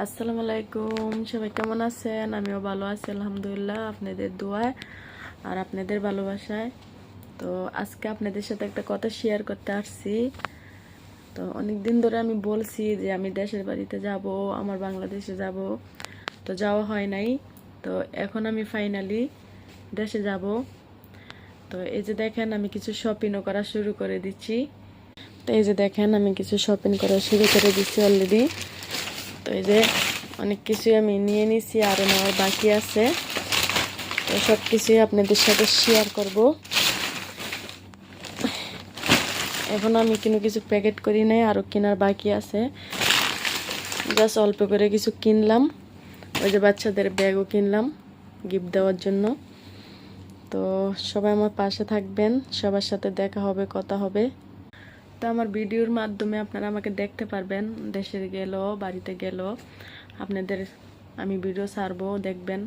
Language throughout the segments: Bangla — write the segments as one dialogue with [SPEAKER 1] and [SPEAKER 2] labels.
[SPEAKER 1] আসসালামু আলাইকুম, সবাই কেমন আছেন? আমিও ভালো আছি আলহামদুলিল্লাহ, আপনাদের দোয়ায় আর আপনাদের ভালোবাসায়। তো আজকে আপনাদের সাথে একটা কথা শেয়ার করতে আসছি। তো অনেক দিন ধরে আমি বলছি যে আমি দেশের বাড়িতে যাব, আমার বাংলাদেশে যাব, তো যাওয়া হয় নাই। তো এখন আমি ফাইনালি দেশে যাব। তো এই যে দেখেন, আমি কিছু শপিংও করা শুরু করে দিচ্ছি। তো এই যে দেখেন, আমি কিছু শপিং করা শুরু করে দিচ্ছি অলরেডি। তো এই যে অনেক কিছুই আমি নিয়ে নিছি, আরও নেওয়ার বাকি আছে। তো সব কিছুই আপনাদের সাথে শেয়ার করব। এখন আমি কোনো কিছু প্যাকেট করি নাই, আরও কেনার বাকি আছে। জাস্ট অল্প করে কিছু কিনলাম। ওই যে বাচ্চাদের ব্যাগও কিনলাম গিফট দেওয়ার জন্য। তো সবাই আমার পাশে থাকবেন, সবার সাথে দেখা হবে, কথা হবে। তো আমার ভিডিওর মাধ্যমে আপনারা আমাকে দেখতে পারবেন, দেশে গেল, বাড়িতে গেল। আপনাদের আমি ভিডিও ছাড়বো, দেখবেন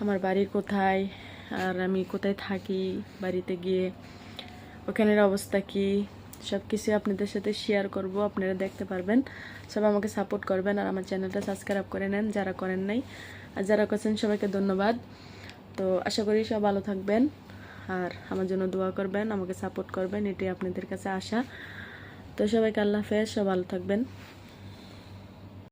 [SPEAKER 1] আমার বাড়ি কোথায় আর আমি কোথায় থাকি, বাড়িতে গিয়ে ওখানের অবস্থা কি, সব কিছু আপনাদের সাথে শেয়ার করব। আপনারা দেখতে পারবেন, সবাই আমাকে সাপোর্ট করবেন আর আমার চ্যানেলটা সাবস্ক্রাইব করে নেন যারা করেন নাই। আর যারা করছেন সবাইকে ধন্যবাদ। তো আশা করি সব ভালো থাকবেন আর আমার জন্য দোয়া করবেন, আমাকে সাপোর্ট করবেন, এটাই আপনাদের কাছে আশা। তো সবাইকে আল্লাহ হাফেজ, সব ভালো থাকবেন।